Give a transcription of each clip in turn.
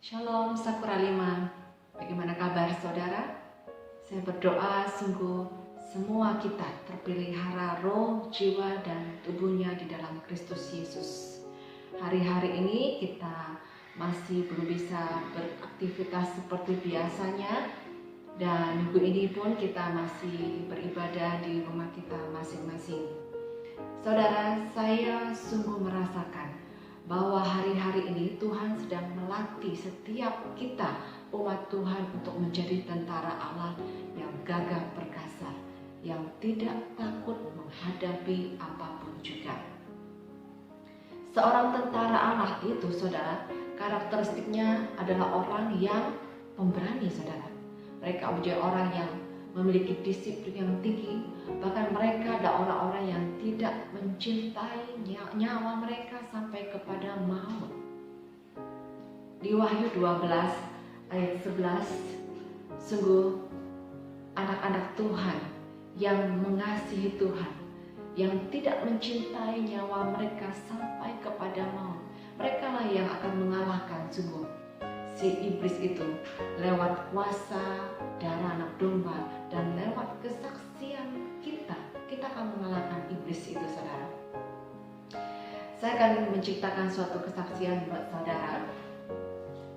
Shalom Sakura 5. Bagaimana kabar saudara? Saya berdoa sungguh semua kita terpelihara roh, jiwa, dan tubuhnya di dalam Kristus Yesus. Hari-hari ini kita masih belum bisa beraktivitas seperti biasanya, dan minggu ini pun kita masih beribadah di rumah kita masing-masing. Saudara, saya sungguh merasakan bahwa hari-hari ini Tuhan sedang melatih setiap kita umat Tuhan untuk menjadi tentara Allah yang gagah perkasa, yang tidak takut menghadapi apapun juga. Seorang tentara Allah itu, saudara, karakteristiknya adalah orang yang pemberani, saudara. Mereka menjadi orang yang memiliki disiplin yang tinggi, bahkan mereka adalah orang-orang yang tidak mencintai nyawa mereka sampai kepada maut. Di Wahyu 12 ayat 11, sungguh anak-anak Tuhan yang mengasihi Tuhan, yang tidak mencintai nyawa mereka sampai kepada maut, mereka lah yang akan mengalahkan sungguh si iblis itu lewat kuasa darah anak domba dan lewat kesaksian kita akan mengalahkan iblis itu, saudara. Saya akan menceritakan suatu kesaksian buat saudara.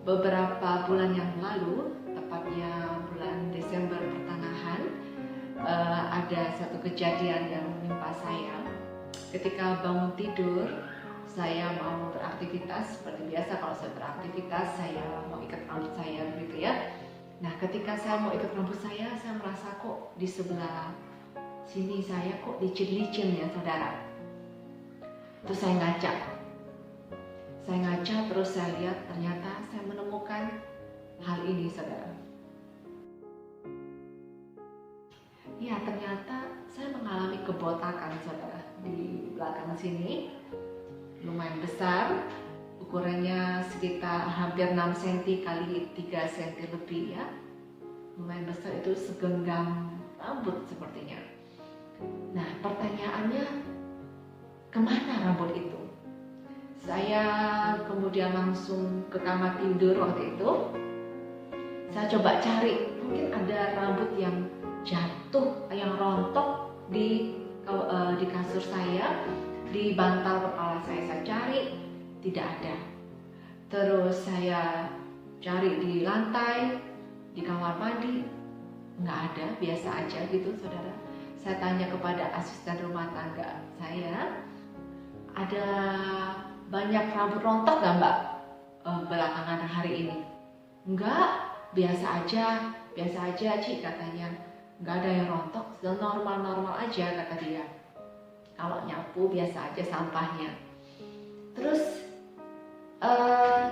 Beberapa bulan yang lalu, tepatnya bulan Desember pertengahan, ada satu kejadian yang menimpa saya. Ketika bangun tidur, saya mau beraktivitas seperti biasa. Kalau saya beraktivitas, saya mau ikat rambut saya begitu ya. Nah, ketika saya mau ikat rambut saya merasa kok di sebelah sini saya kok licin-licin ya, saudara. Terus saya ngaca terus saya lihat, ternyata saya menemukan hal ini, saudara. Ya, ternyata saya mengalami kebotakan, saudara, di belakang sini. Lumayan besar, ukurannya sekitar hampir 6 cm kali 3 cm lebih ya. Lumayan besar, itu segenggam rambut sepertinya. Nah, pertanyaannya, kemana rambut itu? Saya kemudian langsung ke kamar tidur waktu itu. Saya coba cari, mungkin ada rambut yang jatuh, yang rontok di kasur saya, di bantal kepala saya cari, tidak ada. Terus saya cari di lantai, di kamar mandi, nggak ada, biasa aja gitu, saudara. Saya tanya kepada asisten rumah tangga saya, ada banyak rambut rontok nggak, Mbak, belakangan hari ini? Enggak, biasa aja Ci, katanya. Nggak ada yang rontok, normal-normal aja, kata dia. Kalau nyapu biasa aja sampahnya. Terus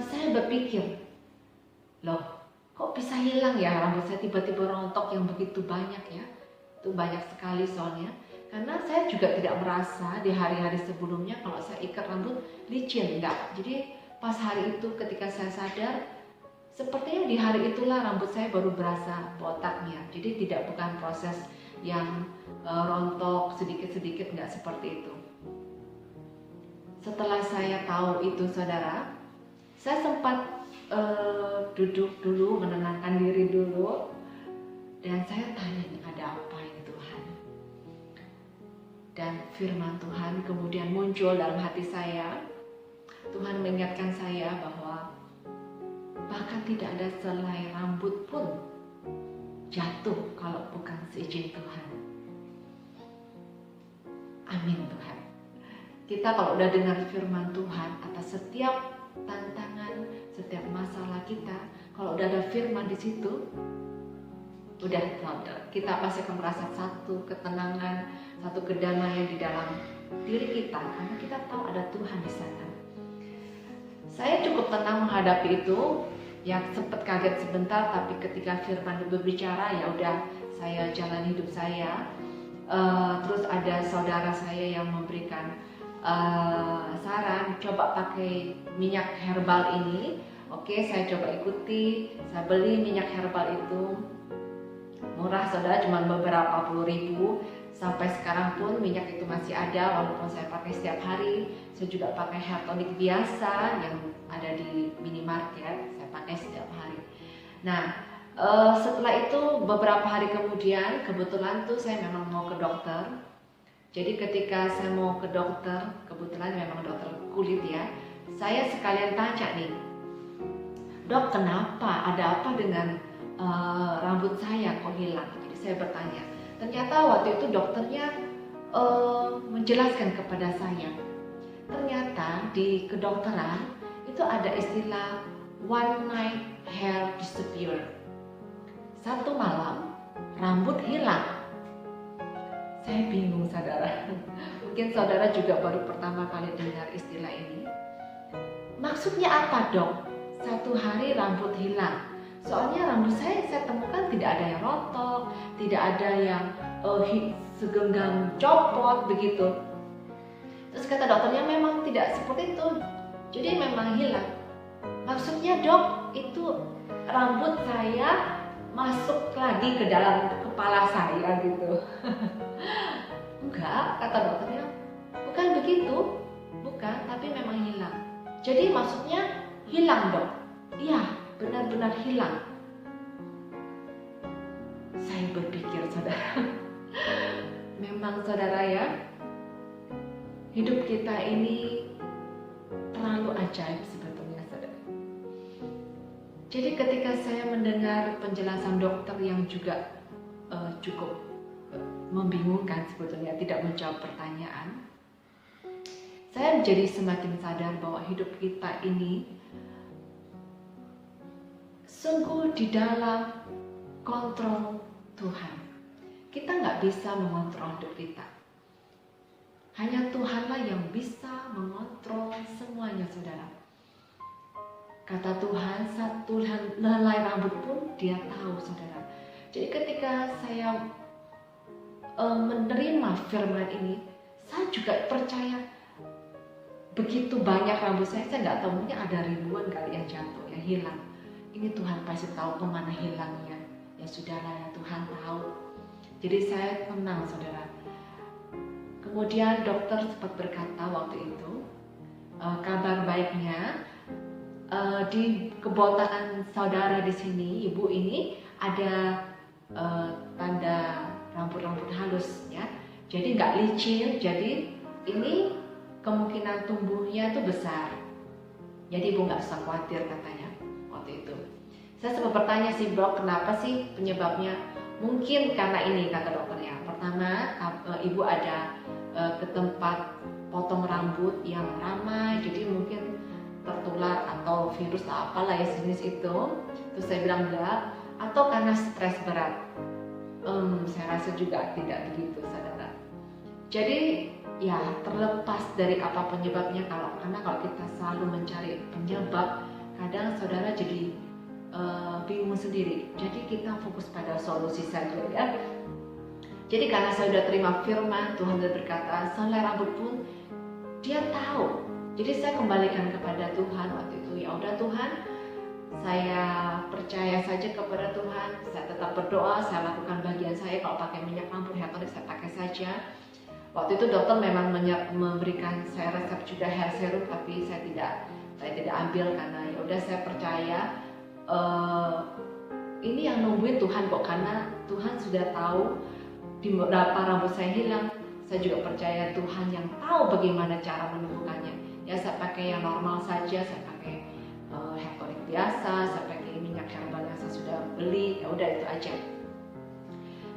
saya berpikir, loh, kok bisa hilang ya rambut saya tiba-tiba rontok yang begitu banyak ya? Itu banyak sekali soalnya. Karena saya juga tidak merasa di hari-hari sebelumnya kalau saya ikat rambut licin, enggak. Jadi pas hari itu ketika saya sadar, sepertinya di hari itulah rambut saya baru berasa botaknya. Jadi bukan proses yang rontok sedikit-sedikit, enggak seperti itu. Setelah saya tahu itu, saudara, saya sempat duduk dulu, menenangkan diri dulu, dan saya tanya, ada apa ini Tuhan? Dan firman Tuhan kemudian muncul dalam hati saya. Tuhan mengingatkan saya bahwa bahkan tidak ada selai rambut pun jatuh kalau bukan seizin Tuhan. Amin, Tuhan. Kita kalau udah dengar firman Tuhan atas setiap tantangan, setiap masalah kita, kalau udah ada firman di situ, udah kita pasti akan merasa satu ketenangan, satu kedamaian di dalam diri kita, karena kita tahu ada Tuhan di sana. Saya cukup tenang menghadapi itu. Ya, sempat kaget sebentar, tapi ketika firman berbicara, ya udah, saya jalan hidup saya. Terus ada saudara saya yang memberikan saran, coba pakai minyak herbal ini. Oke, saya coba ikuti. Saya beli minyak herbal itu, murah, saudara, cuma beberapa puluh ribu. Sampai sekarang pun minyak itu masih ada, walaupun saya pakai setiap hari. Saya juga pakai hair tonic biasa yang ada di minimarket, saya saya pakai setiap hari. Nah, setelah itu beberapa hari kemudian kebetulan tuh saya memang mau ke dokter. Jadi ketika saya mau ke dokter, kebetulan memang dokter kulit ya, saya sekalian tanya nih, "Dok, kenapa? Ada apa dengan rambut saya kok hilang?" Jadi saya bertanya. Ternyata waktu itu dokternya menjelaskan kepada saya. Ternyata di kedokteran itu ada istilah one night hair disappear. Satu malam rambut hilang. Saya bingung, saudara. Mungkin saudara juga baru pertama kali dengar istilah ini. Maksudnya apa, Dok? Satu hari rambut hilang. Soalnya rambut saya temukan tidak ada yang rontok, tidak ada yang segenggam copot begitu. Terus kata dokternya memang tidak seperti itu, jadi memang hilang. Maksudnya, Dok, itu rambut saya masuk lagi ke dalam kepala saya gitu. Enggak, kata dokternya, bukan begitu, bukan, tapi memang hilang. Jadi maksudnya hilang, Dok? Iya, benar-benar hilang. Saya berpikir, saudara, memang saudara ya, hidup kita ini terlalu ajaib sebetulnya, saudara. Jadi ketika saya mendengar penjelasan dokter yang juga cukup membingungkan sebetulnya, tidak menjawab pertanyaan, saya menjadi semakin sadar bahwa hidup kita ini sungguh di dalam kontrol Tuhan. Kita nggak bisa mengontrol hidup kita. Hanya Tuhanlah yang bisa mengontrol semuanya, saudara. Kata Tuhan, satu helai rambut pun Dia tahu, saudara. Jadi ketika saya menerima firman ini, saya juga percaya begitu banyak rambut saya nggak tahu, mungkin ada ribuan kali yang jatuh, yang hilang. Ini Tuhan pasti tahu kemana hilangnya. Ya sudahlah, ya Tuhan tahu. Jadi saya tenang, saudara. Kemudian dokter sempat berkata waktu itu, kabar baiknya di kebotakan saudara di sini, ibu ini ada tanda rambut-rambut halus ya. Jadi nggak licin, jadi ini kemungkinan tumbuhnya itu besar. Jadi ibu nggak usah khawatir, katanya waktu itu. Saya sempat bertanya sih, Dok, kenapa sih penyebabnya? Mungkin karena ini, kata dokternya. Pertama, ibu ada ke tempat potong rambut yang ramai, jadi mungkin tertular atau virus atau apalah ya jenis itu. Terus saya bilang enggak. Atau karena stres berat. Saya rasa juga tidak begitu, saudara. Jadi ya terlepas dari apa penyebabnya, karena kalau kita selalu mencari penyebab, kadang saudara jadi bingung sendiri. Jadi kita fokus pada solusi saja ya. Jadi karena saya sudah terima firman, Tuhan sudah berkata, sehelai rambut pun Dia tahu. Jadi saya kembalikan kepada Tuhan waktu itu. Ya udah Tuhan, saya percaya saja kepada Tuhan. Saya tetap berdoa, saya lakukan bagian saya. Kalau pakai minyak rambut hair tonic saya pakai saja. Waktu itu dokter memang memberikan saya resep juga hair serum, tapi saya tidak ambil karena ya udah saya percaya ini yang nungguin Tuhan kok, karena Tuhan sudah tahu di beberapa rambut saya hilang. Saya juga percaya Tuhan yang tahu bagaimana cara menemukannya. Ya saya pakai yang normal saja, saya pakai hair tonic biasa, saya pakai minyak herbal yang saya sudah beli, ya udah itu aja.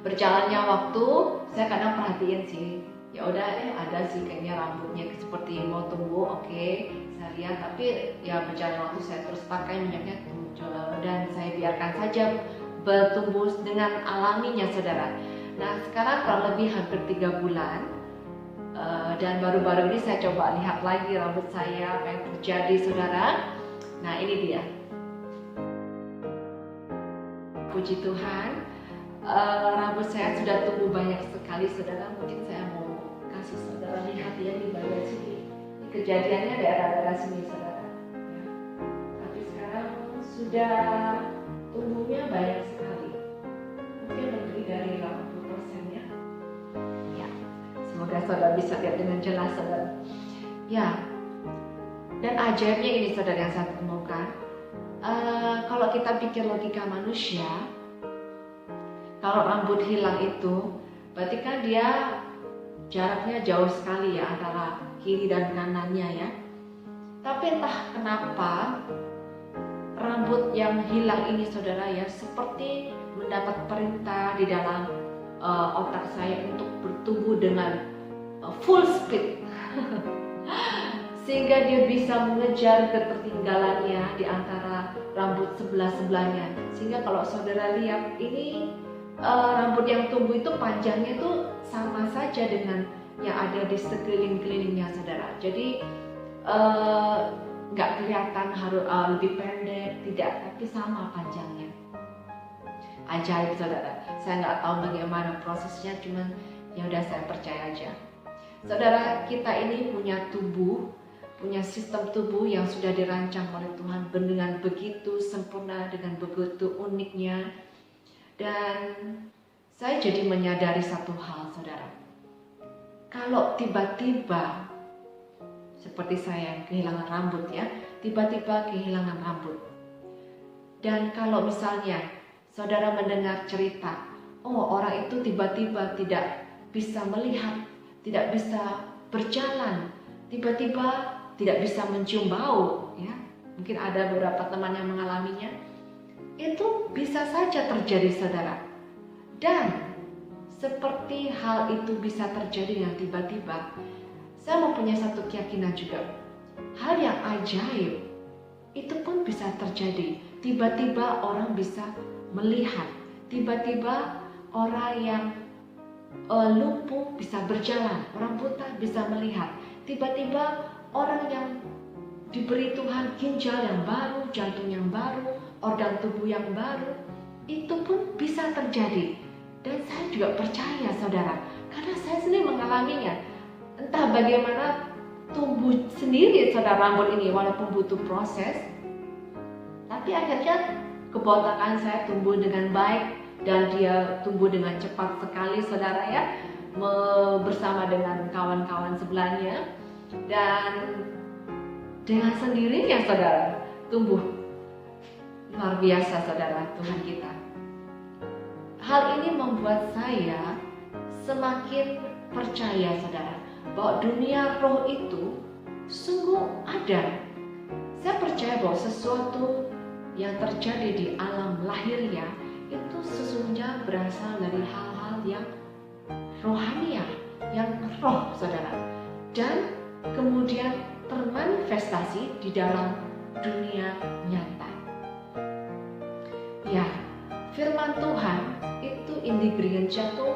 Berjalannya waktu, saya kadang perhatiin sih, ya udah ada sih kayaknya rambutnya seperti mau tumbuh, oke, saya lihat, tapi ya berjalan waktu saya terus pakai minyaknya dan saya biarkan saja bertumbuh dengan alaminya, saudara. Nah sekarang kurang lebih hampir 3 bulan dan baru-baru ini saya coba lihat lagi rambut saya, apa yang terjadi, saudara. Nah ini dia, puji Tuhan, rambut saya sudah tumbuh banyak sekali, saudara. Mungkin saya mau kasih saudara lihat ya di bagian sini. Ini kejadiannya daerah-daerah sini, saudara ya. Tapi sekarang sudah tumbuhnya banyak sekali, mungkin lebih dari 80% ya. Ya, semoga saudara bisa lihat dengan jelas, saudara. Ya, dan ajaibnya ini, saudara, yang saya temukan, Kalau kita pikir logika manusia, kalau rambut hilang itu berarti kan dia jaraknya jauh sekali ya antara kiri dan kanannya ya. Tapi entah kenapa rambut yang hilang ini saudara ya seperti mendapat perintah di dalam otak saya untuk bertumbuh dengan full speed sehingga dia bisa mengejar ketertinggalannya di antara rambut sebelah-sebelahnya. Sehingga kalau saudara lihat ini rambut yang tumbuh itu panjangnya itu sama saja dengan yang ada di sekeliling-kelilingnya saudara. Jadi nggak kelihatan harus lebih pendek, tidak, tapi sama panjangnya. Ajaib saudara. Saya nggak tahu bagaimana prosesnya, cuman ya udah saya percaya aja. Saudara, kita ini punya tubuh, punya sistem tubuh yang sudah dirancang oleh Tuhan dengan begitu sempurna, dengan begitu uniknya. Dan saya jadi menyadari satu hal saudara. Kalau tiba-tiba seperti saya yang kehilangan rambut ya, tiba-tiba kehilangan rambut. Dan kalau misalnya saudara mendengar cerita, oh orang itu tiba-tiba tidak bisa melihat, tidak bisa berjalan, tiba-tiba tidak bisa mencium bau ya. Mungkin ada beberapa teman yang mengalaminya. Itu bisa saja terjadi saudara. Dan seperti hal itu bisa terjadi yang tiba-tiba, saya mempunyai satu keyakinan juga. Hal yang ajaib itu pun bisa terjadi. Tiba-tiba orang bisa melihat. Tiba-tiba orang yang lumpuh bisa berjalan. Orang buta bisa melihat. Tiba-tiba orang yang diberi Tuhan ginjal yang baru, jantung yang baru, organ tubuh yang baru, itu pun bisa terjadi. Dan saya juga percaya saudara, karena saya sendiri mengalaminya. Entah bagaimana tumbuh sendiri saudara rambut ini walaupun butuh proses, tapi akhirnya kebotakan saya tumbuh dengan baik dan dia tumbuh dengan cepat sekali saudara ya, bersama dengan kawan-kawan sebelahnya. Dan dengan sendirinya saudara tumbuh. Luar biasa saudara Tuhan kita. Hal ini membuat saya semakin percaya saudara bahwa dunia roh itu sungguh ada. Saya percaya bahwa sesuatu yang terjadi di alam lahirnya itu sesungguhnya berasal dari hal-hal yang rohania, yang roh saudara. Dan kemudian termanifestasi di dalam dunia nyata. Ya, firman Tuhan itu ingredientnya itu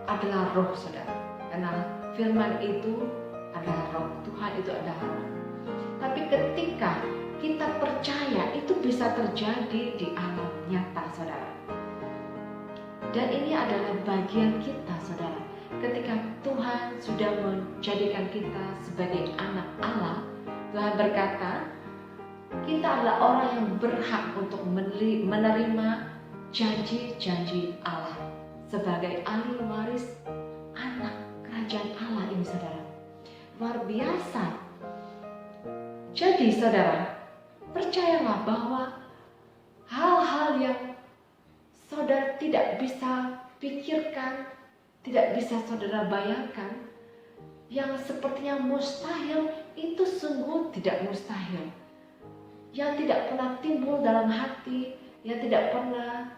adalah roh saudara. Karena firman itu adalah roh, Tuhan itu adalah roh. Tapi ketika kita percaya itu bisa terjadi di alam nyata saudara. Dan ini adalah bagian kita saudara. Ketika Tuhan sudah menjadikan kita sebagai anak Allah, Tuhan berkata, kita adalah orang yang berhak untuk menerima janji-janji Allah sebagai ahli waris anak kerajaan Allah ini saudara. Luar biasa. Jadi saudara, percayalah bahwa hal-hal yang saudara tidak bisa pikirkan, tidak bisa saudara bayangkan, yang sepertinya mustahil, itu sungguh tidak mustahil. Yang tidak pernah timbul dalam hati, yang tidak pernah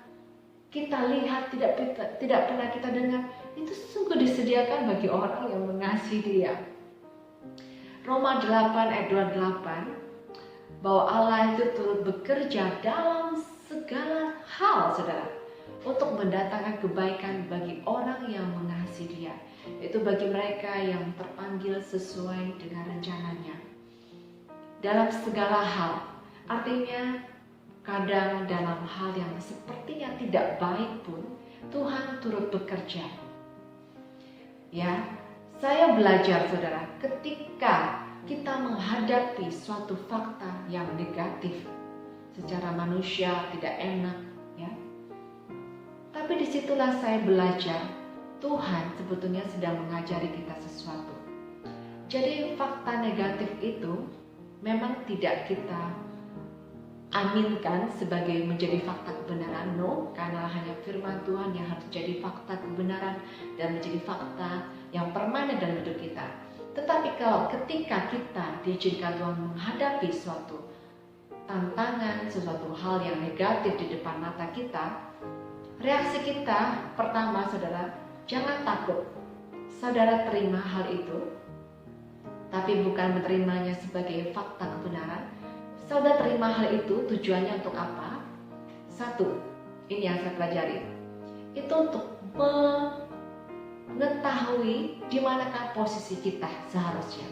kita lihat, tidak pernah kita dengar, itu sungguh disediakan bagi orang yang mengasihi Dia. Roma 8 ayat 28, bahwa Allah itu turut bekerja dalam segala hal saudara, untuk mendatangkan kebaikan bagi orang yang mengasihi Dia, yaitu bagi mereka yang terpanggil sesuai dengan rencananya. Dalam segala hal, artinya kadang dalam hal yang sepertinya tidak baik pun Tuhan turut bekerja. Ya, saya belajar saudara, ketika kita menghadapi suatu fakta yang negatif, secara manusia tidak enak, ya. Tapi disitulah saya belajar, Tuhan sebetulnya sedang mengajari kita sesuatu. Jadi fakta negatif itu memang tidak kita aminkan sebagai menjadi fakta kebenaran. No, karena hanya firman Tuhan yang harus jadi fakta kebenaran dan menjadi fakta yang permanen dalam hidup kita. Tetapi kalau ketika kita diizinkan Tuhan menghadapi suatu tantangan, sesuatu hal yang negatif di depan mata kita, reaksi kita pertama, saudara, jangan takut. Saudara terima hal itu, tapi bukan menerimanya sebagai fakta kebenaran. Saudara terima hal itu tujuannya untuk apa? Satu, ini yang saya pelajari, itu untuk mengetahui di manakah posisi kita seharusnya,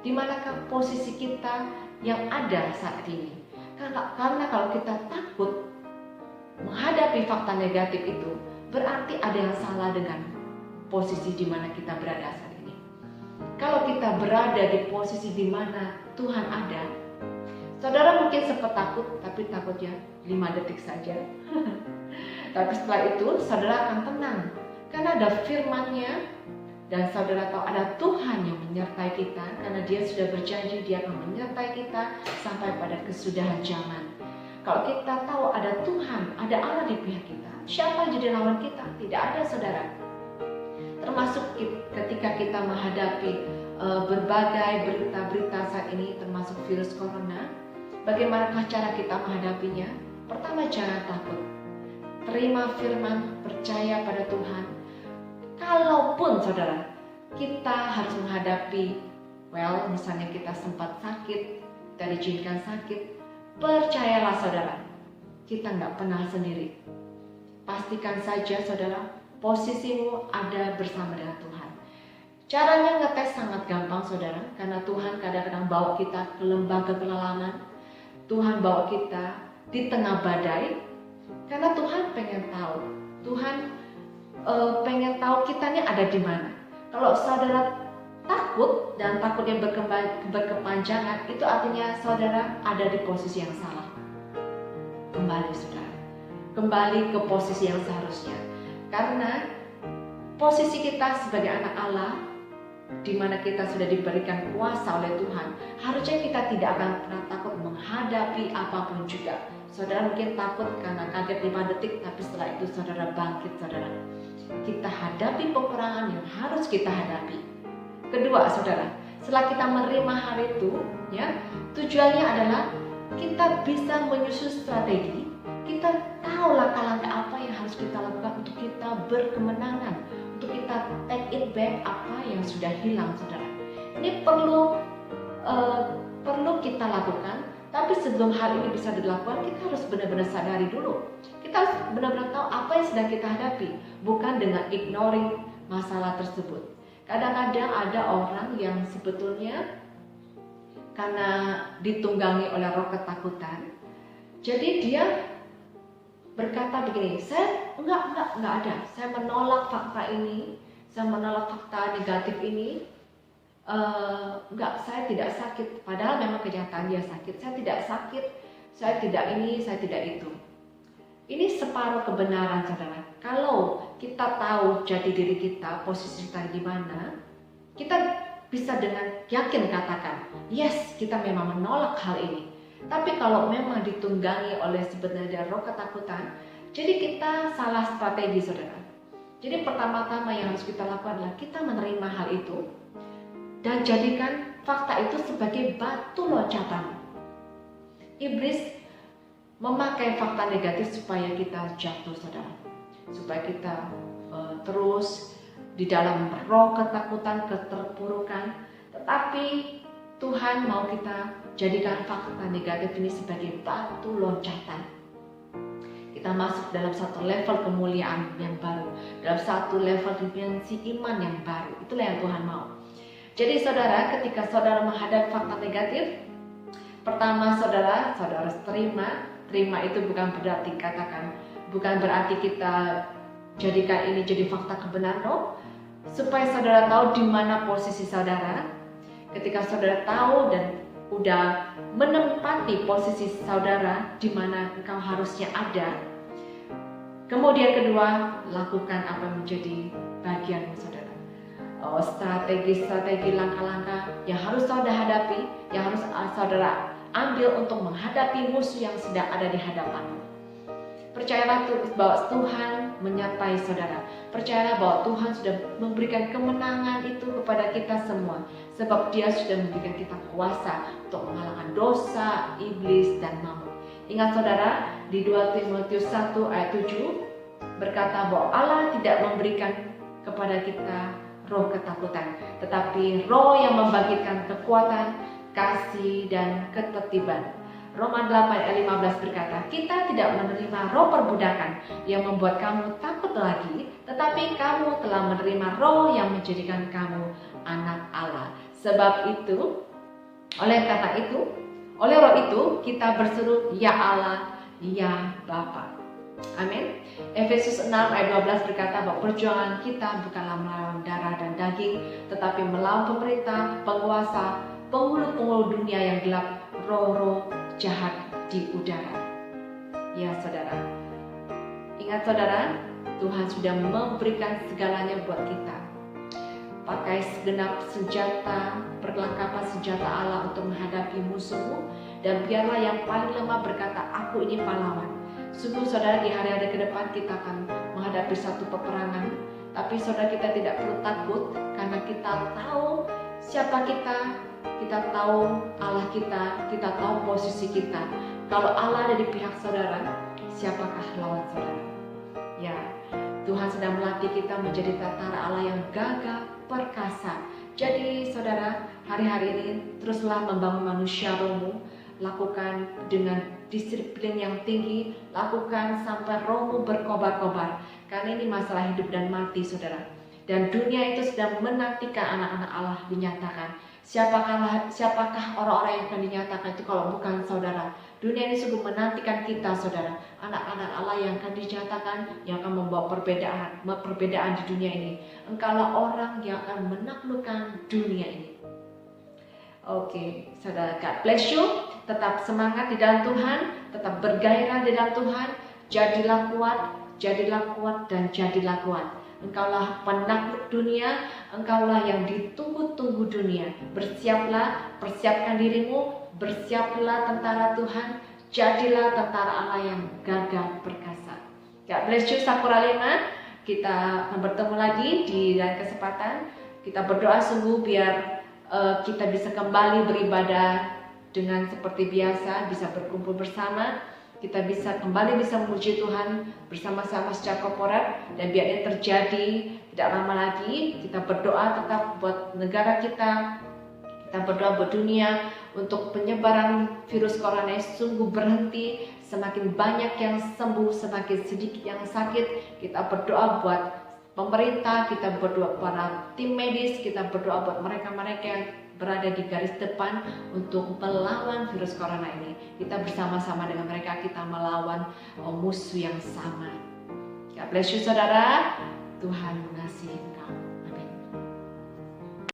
di manakah posisi kita yang ada saat ini. Karena kalau kita takut menghadapi fakta negatif itu, berarti ada yang salah dengan posisi di mana kita berada saat ini. Kalau kita berada di posisi di mana Tuhan ada, saudara mungkin sempat takut, tapi takutnya 5 detik saja. Tapi setelah itu saudara akan tenang, karena ada firman-Nya, dan saudara tahu ada Tuhan yang menyertai kita, karena Dia sudah berjanji Dia akan menyertai kita sampai pada kesudahan zaman. Kalau kita tahu ada Tuhan, ada Allah di pihak kita, siapa yang jadi lawan kita? Tidak ada, saudara. Termasuk ketika kita menghadapi berbagai berita-berita saat ini, termasuk virus corona, bagaimanakah cara kita menghadapinya? Pertama, jangan takut. Terima firman, percaya pada Tuhan. Kalaupun saudara, kita harus menghadapi, misalnya kita sempat sakit, kita diizinkan sakit, percayalah saudara, kita nggak pernah sendiri. Pastikan saja saudara, posisimu ada bersama dengan Tuhan. Caranya ngetes sangat gampang saudara, karena Tuhan kadang-kadang bawa kita ke lembaga kelelaman. Tuhan bawa kita di tengah badai, karena Tuhan pengen tahu. Tuhan pengen tahu kitanya ada di mana. Kalau saudara takut dan takutnya berkepanjangan, itu artinya saudara ada di posisi yang salah. Kembali saudara, kembali ke posisi yang seharusnya. Karena posisi kita sebagai anak Allah, di mana kita sudah diberikan kuasa oleh Tuhan, harusnya kita tidak akan pernah takut menghadapi apapun juga. Saudara mungkin takut karena kaget 5 detik, tapi setelah itu saudara bangkit saudara. Kita hadapi peperangan yang harus kita hadapi. Kedua saudara, setelah kita menerima hal itu, ya, tujuannya adalah kita bisa menyusun strategi. Kita tahu langkah-langkah apa yang harus kita lakukan untuk kita berkemenangan, untuk kita take it back apa yang sudah hilang saudara. Ini perlu kita lakukan. Tapi sebelum hal ini bisa dilakukan, kita harus benar-benar sadari dulu. Kita harus benar-benar tahu apa yang sedang kita hadapi, bukan dengan ignoring masalah tersebut. Kadang-kadang ada orang yang sebetulnya karena ditunggangi oleh roh ketakutan, jadi dia berkata begini, saya enggak ada, saya menolak fakta ini, saya menolak fakta negatif ini. Enggak, saya tidak sakit. Padahal memang kenyataan dia sakit. Saya tidak sakit, saya tidak ini, saya tidak itu. Ini separuh kebenaran saudara. Kalau kita tahu jati diri kita, posisi kita di mana, kita bisa dengan yakin katakan, yes, kita memang menolak hal ini. Tapi kalau memang ditunggangi oleh sebenarnya roh ketakutan, jadi kita salah strategi saudara. Jadi pertama-tama yang harus kita lakukan adalah kita menerima hal itu dan jadikan fakta itu sebagai batu loncatan. Iblis memakai fakta negatif supaya kita jatuh saudara, supaya kita terus di dalam roh ketakutan, keterpurukan. Tetapi Tuhan mau kita jadikan fakta negatif ini sebagai batu loncatan. Kita masuk dalam satu level kemuliaan yang baru, dalam satu level dimensi iman yang baru. Itulah yang Tuhan mau. Jadi saudara, ketika saudara menghadapi fakta negatif, pertama saudara terima itu bukan berarti bukan berarti kita jadikan ini jadi fakta kebenaran, no. Supaya saudara tahu di mana posisi saudara. Ketika saudara tahu dan udah menempati posisi saudara di mana engkau harusnya ada, kemudian kedua, lakukan apa yang menjadi bagianmu saudara. Strategi-strategi langkah-langkah yang harus saudara hadapi, yang harus saudara ambil untuk menghadapi musuh yang sedang ada di hadapanmu. Percayalah bahwa Tuhan menyertai saudara. Percayalah bahwa Tuhan sudah memberikan kemenangan itu kepada kita semua. Sebab Dia sudah memberikan kita kuasa untuk mengalahkan dosa, iblis, dan maut. Ingat saudara, di 2 Timotius 1 ayat 7 berkata bahwa Allah tidak memberikan kepada kita roh ketakutan, tetapi roh yang membangkitkan kekuatan, kasih, dan ketertiban. Roma 8 ayat 15 berkata, kita tidak menerima roh perbudakan yang membuat kamu takut lagi, tetapi kamu telah menerima roh yang menjadikan kamu anak Allah. Sebab itu, oleh roh itu kita berseru, ya Allah, ya Bapa. Amin. Efesus 6 ayat 12 berkata bahwa perjuangan kita bukanlah melawan darah dan daging, tetapi melawan pemerintah, penguasa, penghulu-penghulu dunia yang gelap, roh-roh jahat di udara. Ya saudara, ingat saudara, Tuhan sudah memberikan segalanya buat kita. Pakai segenap senjata, perlengkapan senjata Allah untuk menghadapi musuhmu, dan biarlah yang paling lemah berkata, aku ini pahlawan. Sungguh saudara, di hari-hari ke depan kita akan menghadapi satu peperangan, tapi saudara, kita tidak perlu takut karena kita tahu siapa kita tahu Allah kita tahu posisi kita. Kalau Allah ada di pihak saudara, siapakah lawan saudara? Ya, Tuhan sedang melatih kita menjadi tentara Allah yang gagah perkasa. Jadi saudara, hari-hari ini teruslah membangun manusia rohmu. Lakukan dengan disiplin yang tinggi, lakukan sampai rohmu berkobar-kobar. Karena ini masalah hidup dan mati saudara. Dan dunia itu sedang menantikan anak-anak Allah dinyatakan. Siapakah orang-orang yang akan dinyatakan itu kalau bukan saudara? Dunia ini sungguh menantikan kita saudara, anak-anak Allah yang akan dinyatakan, yang akan membawa perbedaan di dunia ini. Engkaulah orang yang akan menaklukkan dunia ini. Oke, saudara, God bless you. Tetap semangat di dalam Tuhan, tetap bergairah di dalam Tuhan. Jadilah kuat, dan jadilah kuat. Engkaulah penakluk dunia, engkaulah yang ditunggu-tunggu dunia. Bersiaplah, persiapkan dirimu, bersiaplah tentara Tuhan, jadilah tentara Allah yang gagah perkasa. God bless you, Sakura 5. Kita akan bertemu lagi di lain kesempatan. Kita berdoa sungguh biar kita bisa kembali beribadah dengan seperti biasa, bisa berkumpul bersama. Kita bisa memuji Tuhan bersama-sama secara korporat, dan biar ini terjadi tidak lama lagi. Kita berdoa tetap buat negara kita berdoa buat dunia untuk penyebaran virus corona sungguh berhenti, semakin banyak yang sembuh, semakin sedikit yang sakit. Kita berdoa buat pemerintah, kita berdoa para tim medis, kita berdoa buat mereka-mereka yang berada di garis depan untuk melawan virus corona ini. Kita bersama-sama dengan mereka, kita melawan musuh yang sama. God bless you saudara, Tuhan mengasihi.